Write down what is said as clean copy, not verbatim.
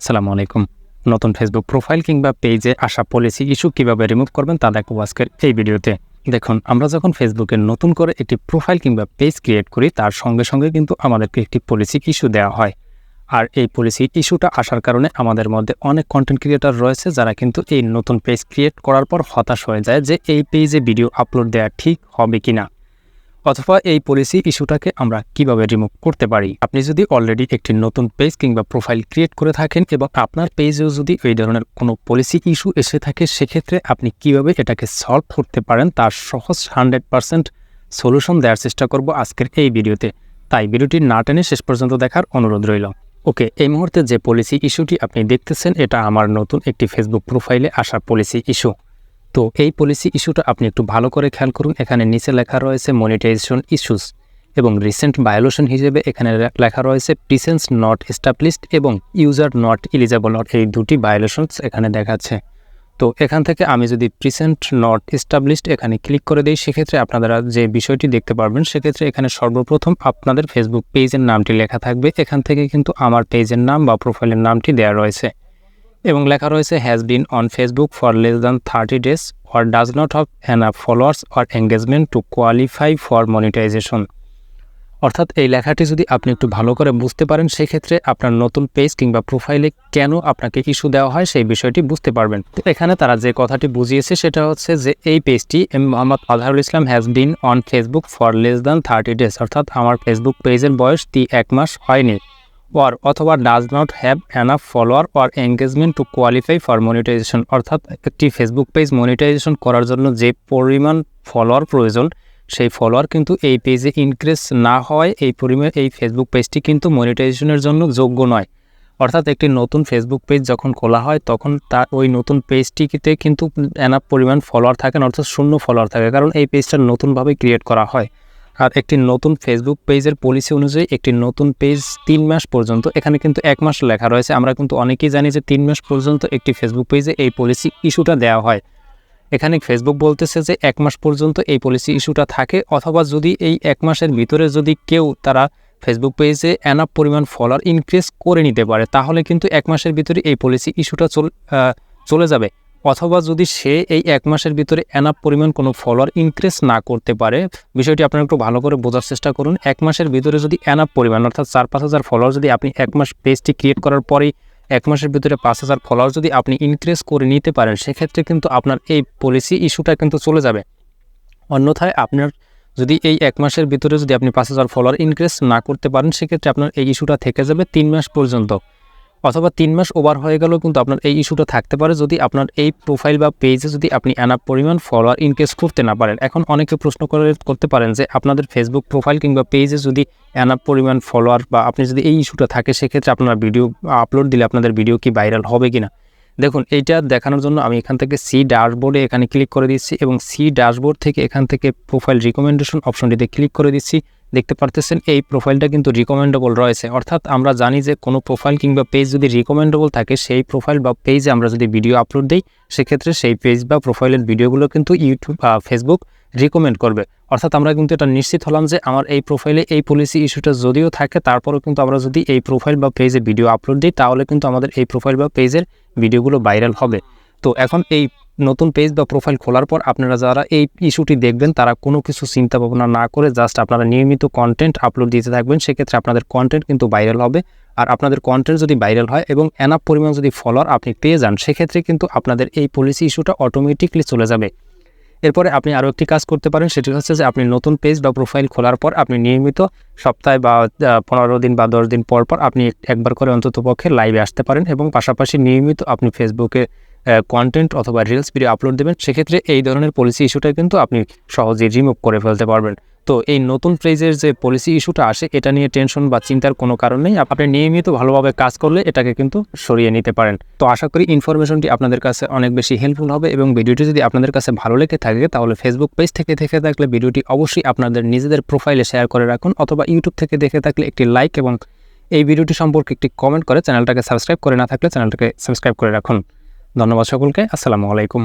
আসসালামু আলাইকুম। নতুন ফেসবুক প্রোফাইল কিংবা পেজে আসা পলিসি ইস্যু কিভাবে রিমুভ করবেন তা দেখব আজকের এই ভিডিওতে। দেখুন, আমরা যখন ফেসবুকে নতুন করে একটি প্রোফাইল কিংবা পেজ ক্রিয়েট করি তার সঙ্গে সঙ্গে কিন্তু আমাদেরকে একটি পলিসি ইস্যু দেওয়া হয়। আর এই পলিসি ইস্যুটা আসার কারণে আমাদের মধ্যে অনেক কন্টেন্ট ক্রিয়েটর রয়েছে যারা কিন্তু এই নতুন পেজ ক্রিয়েট করার পর হতাশ হয়ে যায় যে এই পেজে ভিডিও আপলোড দেওয়া ঠিক হবে কিনা, অথবা এই পলিসি ইস্যুটাকে আমরা কিভাবে রিমুভ করতে পারি। আপনি যদি অলরেডি একটি নতুন পেজ কিংবা প্রোফাইল ক্রিয়েট করে থাকেন এবং আপনার পেজেও যদি এই ধরনের কোনো পলিসি ইস্যু এসে থাকে, সেক্ষেত্রে আপনি কিভাবে এটাকে সলভ করতে পারেন তার সহজ 100% সলিউশন দেওয়ার চেষ্টা করব আজকের এই ভিডিওতে। তাই ভিডিওটি না টেনে শেষ পর্যন্ত দেখার অনুরোধ রইল। ওকে, এই মুহূর্তে যে পলিসি ইস্যুটি আপনি দেখতেছেন এটা আমার নতুন একটি ফেসবুক প্রোফাইলে আসা পলিসি ইস্যু। তো এই পলিসি ইস্যুটা আপনি একটু ভালো করে খেয়াল করুন। এখানে নিচে লেখা রয়েছে মনিটাইজেশন ইস্যুস এবং রিসেন্ট ভায়োলেশন হিসেবে এখানে লেখা রয়েছে প্রিসেন্স নট এস্টাবলিশড এবং ইউজার নট এলিজেবল। এই দুটি ভায়োলেশনস এখানে দেখাচ্ছে। তো এখান থেকে আমি যদি প্রিসেন্ট নট এস্টাবলিশড এখানে ক্লিক করে দিই, সেক্ষেত্রে আপনারা যে বিষয়টি দেখতে পারবেন, সেক্ষেত্রে এখানে সর্বপ্রথম আপনাদের ফেসবুক পেজের নামটি লেখা থাকবে। এখান থেকে কিন্তু আমার পেজের নাম বা প্রোফাইলের নামটি দেওয়া রয়েছে এবং লেখা রয়েছে has been on Facebook for less than 30 days or does not have enough followers or engagement to qualify for monetization। অর্থাৎ এই লেখাটি যদি আপনি একটু ভালো করে বুঝতে পারেন, সেক্ষেত্রে আপনার নতুন পেজ কিংবা প্রোফাইলে কেন আপনাকে ইস্যু দেওয়া হয় সেই বিষয়টি বুঝতে পারবেন। তো এখানে তারা যে কথাটি বুঝিয়েছে সেটা হচ্ছে যে এই পেজটি Mohammad Azharul Islam has been on Facebook for less than 30 days, অর্থাৎ আমার ফেসবুক পেজের বয়স 1 মাস হয়নি, অথবা does not have enough follower or engagement to qualify for monetization. অর্থাৎ একটি ফেসবুক পেজ মনিটাইজেশন করার জন্য যে পরিমাণ ফলোয়ার প্রয়োজন, সেই ফলোয়ার কিন্তু এই পেজে ইনক্রিজ না হওয়ায় এই ফেসবুক পেজটি কিন্তু মনিটাইজেশনের জন্য যোগ্য নয়। অর্থাৎ একটি নতুন ফেসবুক পেজ যখন খোলা হয় তখন তার ওই নতুন পেজটিতে কিন্তু এনাফ পরিমাণ ফলোয়ার থাকে না, অর্থাৎ শূন্য ফলোয়ার থাকে, কারণ এই পেজটা নতুনভাবে ক্রিয়েট করা হয়। আর একটি নতুন ফেসবুক পেজের পলিসি অনুযায়ী একটি নতুন পেজ 3 মাস পর্যন্ত, এখানে কিন্তু 1 মাস লেখা রয়েছে, আমরা কিন্তু অনেকেই জানি যে 3 মাস পর্যন্ত একটি ফেসবুক পেজে এই পলিসি ইস্যুটা দেওয়া হয়। এখানে ফেসবুক বলতেছে যে 1 মাস পর্যন্ত এই পলিসি ইস্যুটা থাকে, অথবা যদি এই 1 মাসের ভিতরে যদি কেউ তারা ফেসবুক পেজে এনাফ পরিমাণ ফলোয়ার ইনক্রিজ করে নিতে পারে, তাহলে কিন্তু 1 মাসের ভিতরে এই পলিসি ইস্যুটা চলে যাবে। অথবা যদি সে এই 1 মাসের ভিতরে এনাফ পরিমাণ কোনো ফলোয়ার ইনক্রিজ না করতে পারে, বিষয়টি আপনারা একটু ভালো করে বোঝার চেষ্টা করুন। 1 মাসের ভিতরে যদি এনাফ পরিমাণ অর্থাৎ 4-5 হাজার ফলোয়ার যদি আপনি 1 মাস পেজটি ক্রিয়েট করার পরেই 1 মাসের ভিতরে 5,000 ফলোয়ার যদি আপনি ইনক্রিজ করে নিতে পারেন, সেক্ষেত্রে কিন্তু আপনার এই পলিসি ইস্যুটা কিন্তু চলে যাবে। অন্যথায় আপনার যদি এই 1 মাসের ভিতরে যদি আপনি 5,000 ফলোয়ার ইনক্রিজ না করতে পারেন, সেক্ষেত্রে আপনার এই ইস্যুটা থেকে যাবে 3 মাস পর্যন্ত, অথবা 3 মাস ওভার হয়ে গেলেও কিন্তু আপনার এই ইস্যুটা থাকতে পারে যদি আপনার এই প্রোফাইল বা পেজে যদি আপনি এনাফ পরিমাণ ফলোয়ার ইনক্রিজ করতে না পারেন। এখন অনেকে প্রশ্ন করতে পারেন যে আপনাদের ফেসবুক প্রোফাইল কিংবা পেজে যদি এনাফ পরিমাণ ফলোয়ার বা আপনি যদি এই ইস্যুটা থাকে, সেক্ষেত্রে আপনার ভিডিও আপলোড দিলে আপনাদের ভিডিও কি ভাইরাল হবে কিনা। দেখুন, এইটা দেখানোর জন্য আমি এখান থেকে সি ড্যাশবোর্ডে এখানে ক্লিক করে দিচ্ছি এবং সি ড্যাশবোর্ড থেকে এখান থেকে প্রোফাইল রিকমেন্ডেশন অপশনটিতে ক্লিক করে দিচ্ছি। দেখতে পারতেছেন এই প্রোফাইলটা কিন্তু রিকমেন্ডেবল রয়েছে। অর্থাৎ আমরা জানি যে কোনো প্রোফাইল কিংবা পেজ যদি রিকমেন্ডেবল থাকে, সেই প্রোফাইল বা পেজে আমরা যদি ভিডিও আপলোড দিই, সেক্ষেত্রে সেই পেজ বা প্রোফাইলের ভিডিওগুলো কিন্তু ইউটিউব বা ফেসবুক রিকমেন্ড করবে। অর্থাৎ আমরা কিন্তু এটা নিশ্চিত হলাম যে আমার এই প্রোফাইলে এই পলিসি ইস্যুটা যদিও থাকে, তারপরেও কিন্তু আমরা যদি এই প্রোফাইল বা পেজে ভিডিও আপলোড দিই, তাহলে কিন্তু আমাদের এই প্রোফাইল বা পেজের ভিডিওগুলো ভাইরাল হবে। তো এখন এই নতুন পেজ বা প্রোফাইল খোলার পর আপনারা যারা এই ইস্যুটি দেখবেন, তারা কোনো কিছু চিন্তা ভাবনা না করে জাস্ট আপনারা নিয়মিত কন্টেন্ট আপলোড দিতে থাকবেন। সেক্ষেত্রে আপনাদের কন্টেন্ট কিন্তু ভাইরাল হবে। আর আপনাদের কন্টেন্ট যদি ভাইরাল হয় এবং এনাফ পরিমাণ যদি ফলোয়ার আপনি পেয়ে যান, সেক্ষেত্রে কিন্তু আপনাদের এই পলিসি ইস্যুটা অটোমেটিকলি চলে যাবে। এরপরে আপনি আরও একটি কাজ করতে পারেন, সেটি হচ্ছে যে আপনি নতুন পেজ বা প্রোফাইল খোলার পর আপনি নিয়মিত সপ্তাহে বা 15 দিন বা 10 দিন পর আপনি একবার করে অন্ততপক্ষে লাইভে আসতে পারেন এবং পাশাপাশি নিয়মিত আপনি ফেসবুকে কন্টেন্ট অথবা রিলস ভিডিও আপলোড দেবেন। সেক্ষেত্রে এই ধরনের পলিসি ইস্যুটা কিন্তু আপনি সহজেই রিমুভ করে ফেলতে পারবেন। তো এই নতুন পেজের যে পলিসি ইস্যুটা আসে, এটা নিয়ে টেনশন বা চিন্তার কোনো কারণ নেই। আপনি নিয়মিত ভালোভাবে কাজ করলে এটাকে কিন্তু সরিয়ে নিতে পারেন। তো আশা করি ইনফরমেশনটি আপনাদের কাছে অনেক বেশি হেল্পফুল হবে এবং ভিডিওটি যদি আপনাদের কাছে ভালো লেগে থাকে, তাহলে ফেসবুক পেজ থেকে দেখে থাকলে ভিডিওটি অবশ্যই আপনাদের নিজেদের প্রোফাইলে শেয়ার করে রাখুন, অথবা ইউটিউব থেকে দেখে থাকলে একটি লাইক এবং এই ভিডিওটি সম্পর্কে একটি কমেন্ট করে চ্যানেলটাকে সাবস্ক্রাইব করে না থাকলে চ্যানেলটাকে সাবস্ক্রাইব করে রাখুন। ধন্যবাদ সকলকে। আসসালামু আলাইকুম।